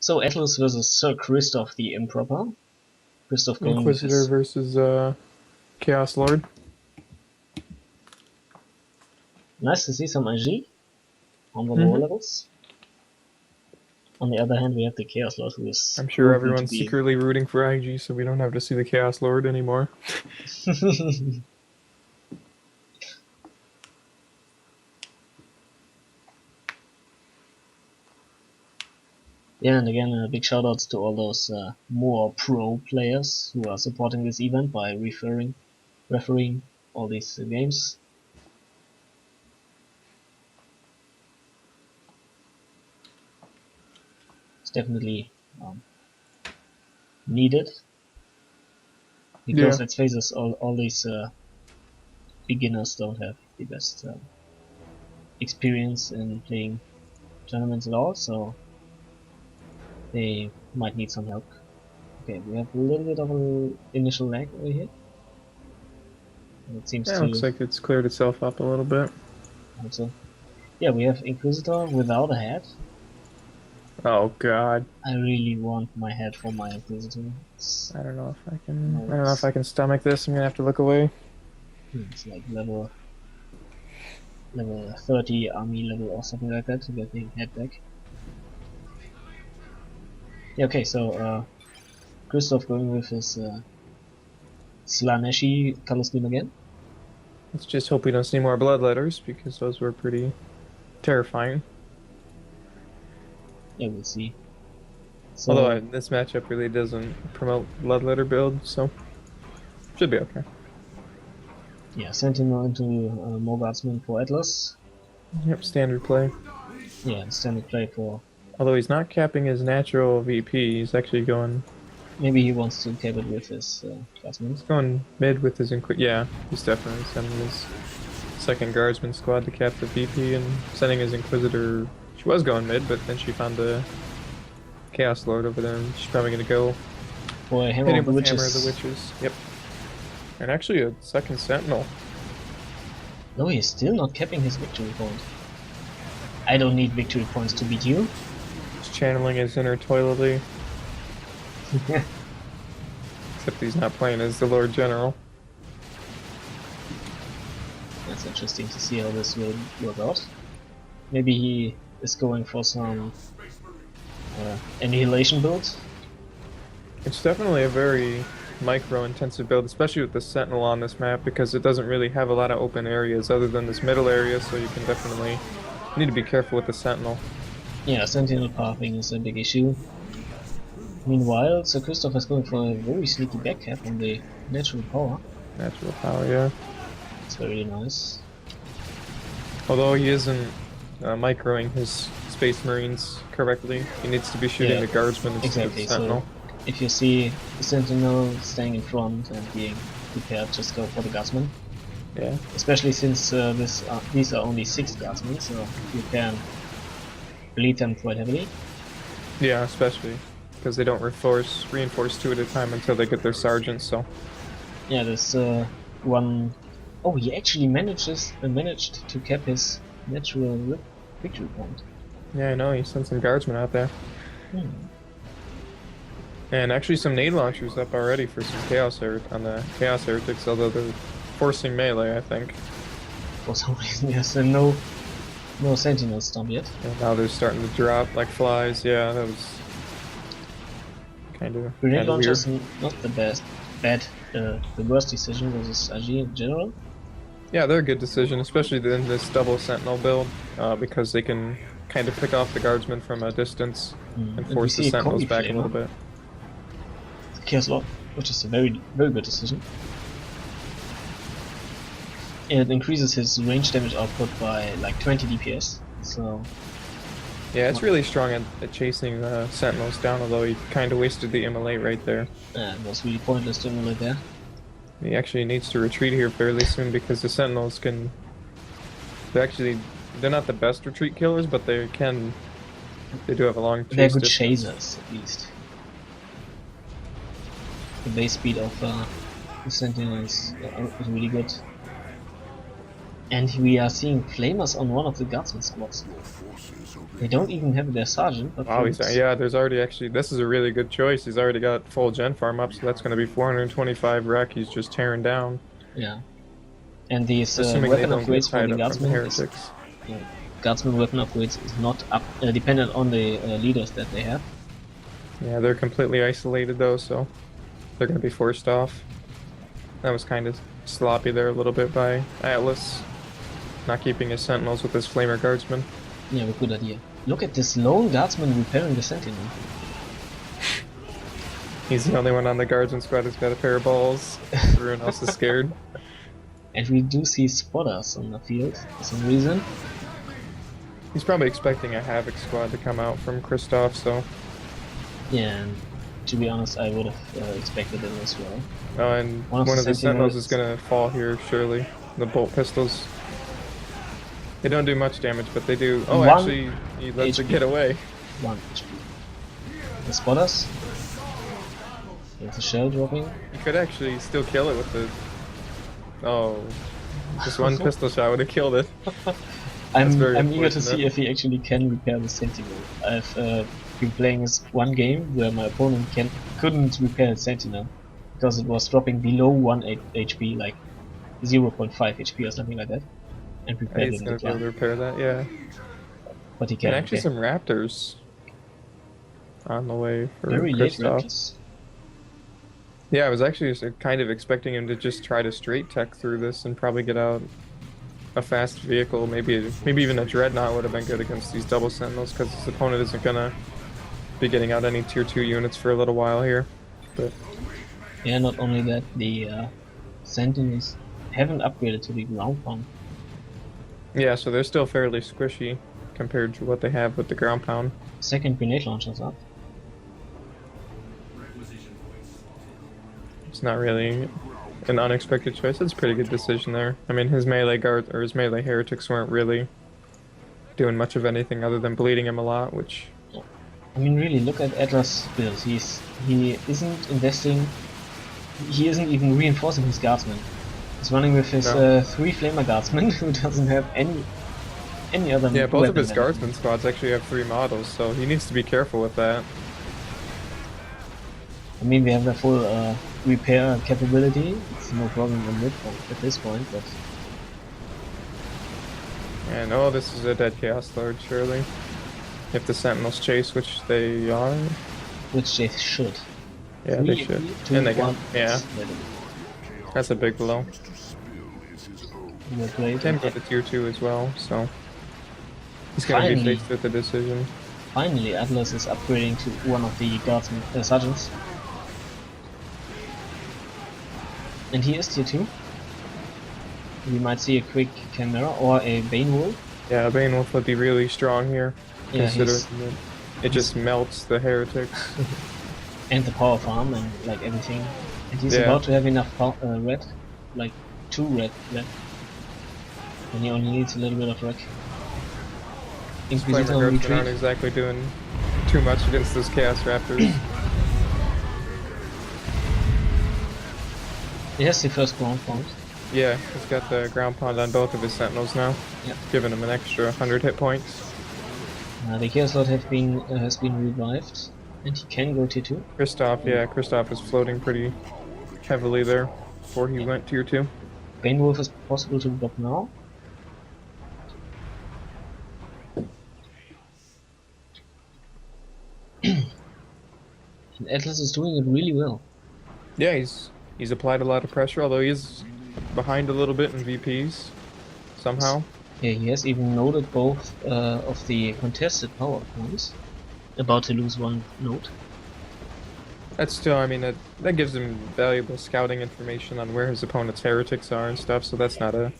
So Atlas versus Sir Christof the Improper. Christof going with Inquisitor his... versus Chaos Lord. Nice to see some IG on the lower levels. On the other hand, we have the Chaos Lord, who is I'm sure proven to everyone's be... secretly rooting for IG, so we don't have to see the Chaos Lord anymore. Yeah, and again, big shoutouts to all those more pro players who are supporting this event by referring all these games. It's definitely needed, because let's face it, all these beginners don't have the best experience in playing tournaments at all, so they might need some help. Okay, we have a little bit of an initial lag over here. It seems to... looks like it's cleared itself up a little bit. Also, yeah, we have Inquisitor without a head. Oh god. I really want my head for my Inquisitor. I don't know if I can. I don't know if I can stomach this. I'm gonna have to look away. It's like level 30 army level or something like that to get the head back. Yeah, okay, so Christof going with his Slaneshi color scheme again. Let's just hope we don't see more bloodletters, because those were pretty terrifying. Yeah, we'll see. So, although this matchup really doesn't promote bloodletter build, so should be okay. yeah, Sentinel into more guardsmen for Atlas. Yep, standard play. Yeah, standard play for... Although he's not capping his natural VP, he's actually going... Maybe he wants to cap it with his guardsmen. He's going mid with his yeah, he's definitely sending his second guardsman squad to cap the VP and sending his Inquisitor. She was going mid, but then she found the Chaos Lord over there, and she's probably gonna go for a hit him with Hammer of the Witches. Yep. And actually a second Sentinel. No, he's still not capping his victory point. I don't need victory points to beat you. He's channeling his inner Toiletly. Except he's not playing as the Lord General. That's interesting to see how this will work out. Maybe he is going for some annihilation build. It's definitely a very micro-intensive build, especially with the Sentinel on this map, because it doesn't really have a lot of open areas other than this middle area, so you can definitely need to be careful with the Sentinel. Yeah, Sentinel pathing is a big issue. Meanwhile, Sir Christof is going for a very sneaky backcap on the natural power. Natural power, yeah. It's very nice. Although he isn't microing his Space Marines correctly, he needs to be shooting the guardsmen instead of the Sentinel. So if you see the Sentinel staying in front and being prepared, just go for the guardsmen. Yeah. Especially since these are only 6 guardsmen, so you can bleed them quite heavily. Yeah, especially because they don't reinforce 2 at a time until they get their sergeants. So yeah, this one... Oh, he actually managed to cap his natural victory point. Yeah, I know, he sent some guardsmen out there. And actually some nade launchers up already for some on the Chaos Heretics, although they're forcing melee, I think. For some reason, yes, and no Sentinel stomp yet. And now they're starting to drop like flies. Yeah, that was kind of Grenade launcher weird. is not the worst decision versus IG in general. Yeah, they're a good decision, especially in this double Sentinel build, because they can kind of pick off the guardsmen from a distance and force the Sentinels back a little bit. Chaos Lord, which is a very, very good decision. It increases his range damage output by like 20 DPS, so... Yeah, it's really strong at chasing the Sentinels down, although he kind of wasted the immolate right there. It was really pointless to immolate there. He actually needs to retreat here fairly soon, because the Sentinels can... They're not the best retreat killers, but they do have a long chase. They're good distance. chasers, at least. The base speed of the Sentinel is really good. And we are seeing flamers on one of the guardsman squads. They don't even have their sergeant, but Wow, yeah, there's already actually, this is a really good choice. He's already got full gen farm up, so that's going to be 425 wreck. He's just tearing down. yeah. And these Assuming they weapon don't get upgrades for tied the up from the guardsmen heretics. guardsman weapon upgrades is not up dependent on the leaders that they have. Yeah, they're completely isolated though, so they're going to be forced off. That was kind of sloppy there a little bit by Atlas, not keeping his sentinels with his flamer guardsmen. Yeah, but good idea. Look at this lone guardsman repairing the sentinel. He's the only one on the guardsman squad who's got a pair of balls. Everyone else is scared. And we do see spotters on the field for some reason. He's probably expecting a Havoc squad to come out from Christof, so... Yeah, and to be honest, I would have expected it as well. Oh, and one of the sentinels is gonna fall here, surely. The bolt pistols. They don't do much damage, but they do... Oh, actually, he lets it get away. 1 HP. The spotters. There's a shell dropping. You could actually still kill it with the... Oh... Just one pistol shot would have killed it. I'm eager to see if he actually can repair the sentinel. I've been playing this one game where my opponent couldn't repair the sentinel because it was dropping below 1 HP, like 0.5 HP or something like that, and repaired it. He's gonna be able to repair that, yeah. But he can. And actually, some raptors on the way for very late Christof. raptors. Yeah, I was actually just kind of expecting him to just try to straight tech through this and probably get out a fast vehicle. Maybe even a dreadnought would have been good against these double sentinels because his opponent isn't gonna be getting out any tier 2 units for a little while here. But yeah, not only that, the sentinels haven't upgraded to the ground pound. Yeah, so they're still fairly squishy compared to what they have with the ground pound. Second grenade launchers up. It's not really an unexpected choice. It's a pretty good decision there. I mean, his melee guard or his melee heretics weren't really doing much of anything other than bleeding him a lot, which... I mean, really, look at Atlas' build. He isn't investing. He isn't even reinforcing his guardsmen. He's running with his 3 flamer guardsmen who doesn't have any other. Yeah, both of his guardsmen squads actually have 3 models, so he needs to be careful with that. I mean, we have the full repair capability. It's no problem on mid at this point, but. And oh, this is a dead Chaos Lord, surely. If the Sentinels chase, which they are. Which they should. Yeah, they should. And they got. Yeah. That's a big blow. Can go to tier 2 as well, so. He's gonna be faced with a decision. Finally, Atlas is upgrading to one of the guardsmen, sergeants. And he is tier 2. We might see a quick Chimera or a Bane Wolf. Yeah, a Bane Wolf would be really strong here, yeah, considering it just melts the heretics. And the power farm and like everything. And he's about to have enough red, like 2 red left. And he only needs a little bit of wreck. Inquisitor on retreat. Aren't exactly doing too much against those Chaos Raptors. He has the first ground pound. Yeah, he's got the ground pound on both of his sentinels now. Yep. Giving him an extra 100 hit points. The Chaos Lord has been revived, and he can go tier 2. Christof, yeah, Christof is floating pretty heavily there before he went tier 2. Bane Wolf is possible to drop now. And Atlas is doing it really well. Yeah, he's applied a lot of pressure, although he's behind a little bit in VPs somehow. Yeah, he has even noted both of the contested power points. About to lose 1 node. That's still, I mean, that gives him valuable scouting information on where his opponent's heretics are and stuff, so that's not I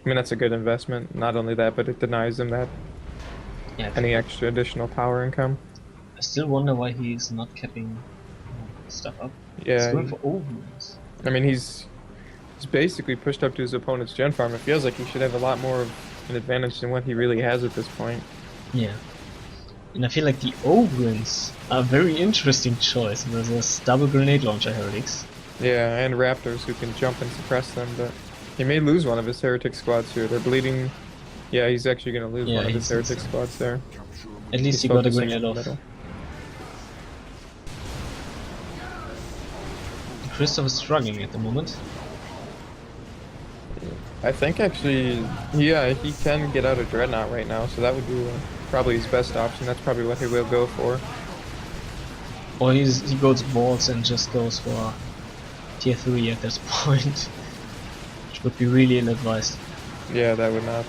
mean, that's a good investment. Not only that, but it denies him that any extra additional power income. I still wonder why he's not capping stuff up. Yeah. He's going for overruns. I mean, he's basically pushed up to his opponent's gen farm. It feels like he should have a lot more of an advantage than what he really has at this point. Yeah. And I feel like the Ogrins are a very interesting choice versus double grenade launcher heretics. Yeah, and raptors who can jump and suppress them, but He may lose one of his heretic squads here. They're bleeding. Yeah, he's actually going to lose Yeah, one of his he's- heretic squads there. At least He's he got a focusing grenade in the off. middle. Christof is struggling at the moment. I think actually, yeah, he can get out of Dreadnought right now, so that would be probably his best option. That's probably what he will go for. Or he goes balls and just goes for tier 3 at this point. Which would be really ill-advised. Yeah, that would not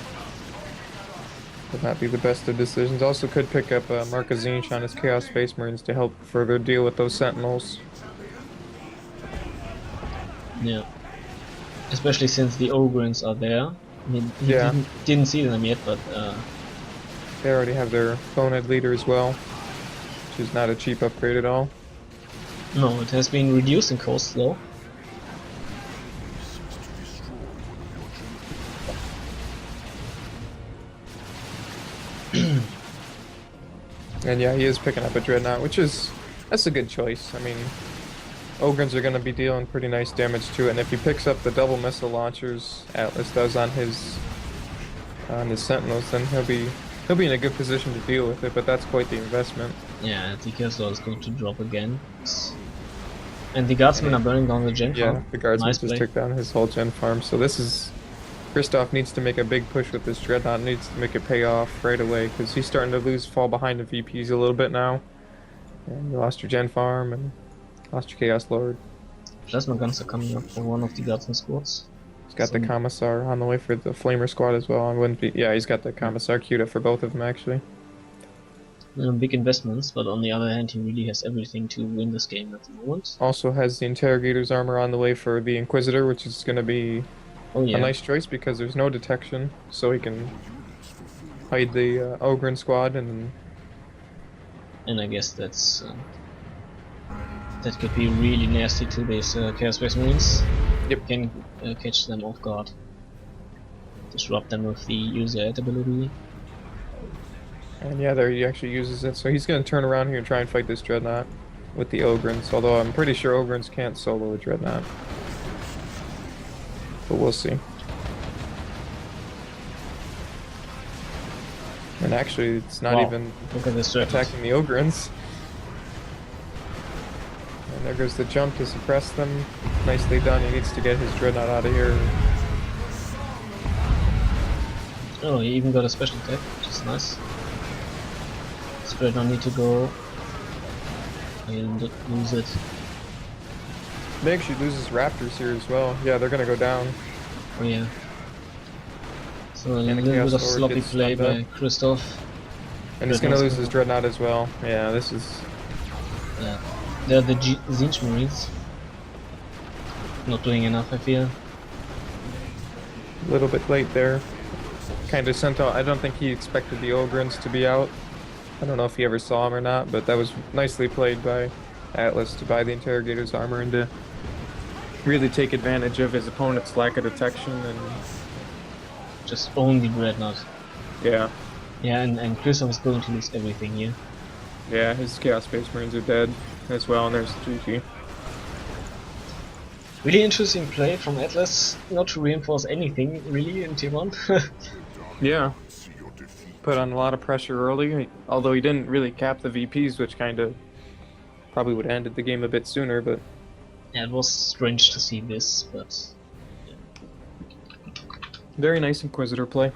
be the best of decisions. Also could pick up Marcus Zinch on his Chaos Space Marines to help further deal with those Sentinels. Yeah. Especially since the Ogrins are there. I mean, he Yeah. didn't see them yet, but They already have their Bonehead leader as well, which is not a cheap upgrade at all. no, it has been reduced in cost though. And yeah, he is picking up a Dreadnought, that's a good choice. I mean, Ogrins are going to be dealing pretty nice damage to it, and if he picks up the double missile launchers Atlas does on his Sentinels, then he'll be in a good position to deal with it. But that's quite the investment. Yeah, TGZero is going to drop again. And the guardsmen are burning down the gen farm. Yeah, the guardsmen Nice just play. took down his whole gen farm. So this is Christof needs to make a big push with this Dreadnought. Needs to make it pay off right away because he's starting to fall behind the VPs a little bit now. And you lost your gen farm and lost your Chaos Lord. Plasma guns are coming up for one of the guardsmen squads. He's got the Commissar on the way for the Flamer squad as well. Yeah, he's got the Commissar queued up for both of them actually. Big investments, but on the other hand, he really has everything to win this game at the moment. Also has the Interrogator's armor on the way for the Inquisitor, which is going to be Oh yeah. a nice choice because there's no detection, so he can hide the Ogren squad and And I guess that's that could be really nasty to these Chaos Space Marines. Yep. Can catch them off guard. Disrupt them with the user ed ability. And yeah, there he actually uses it. So he's going to turn around here and try and fight this Dreadnought with the Ogrins. Although I'm pretty sure Ogrins can't solo a Dreadnought. But we'll see. And actually, it's not Wow. even Look at this attacking the Ogrins. And there goes the jump to suppress them. Nicely done. He needs to get his Dreadnought out of here. Oh, he even got a special attack, which is nice. Spread don't need to go. And lose it. They actually loses Raptors here as well. Yeah, they're gonna go down. Oh yeah. So a And the little Chaos bit of Lord sloppy gets play stunned by up. Christof. And he's gonna lose his Dreadnought as well. Yeah, this is... They're the Zinch Marines. Not doing enough, I feel. a little bit late there. Kind of sent out. I don't think he expected the Ogrins to be out. I don't know if he ever saw him or not, but that was nicely played by Atlas to buy the Interrogator's armor and to really take advantage of his opponent's lack of detection and Just only Dreadnought. yeah. Yeah, and Christof is going to lose everything here. Yeah, his Chaos Space Marines are dead as well, and there's the GG. Really interesting play from Atlas, not to reinforce anything really in tier 1. Yeah. Put on a lot of pressure early, although he didn't really cap the VPs, which kind of probably would have ended the game a bit sooner, but Yeah, it was strange to see this, but very nice Inquisitor play.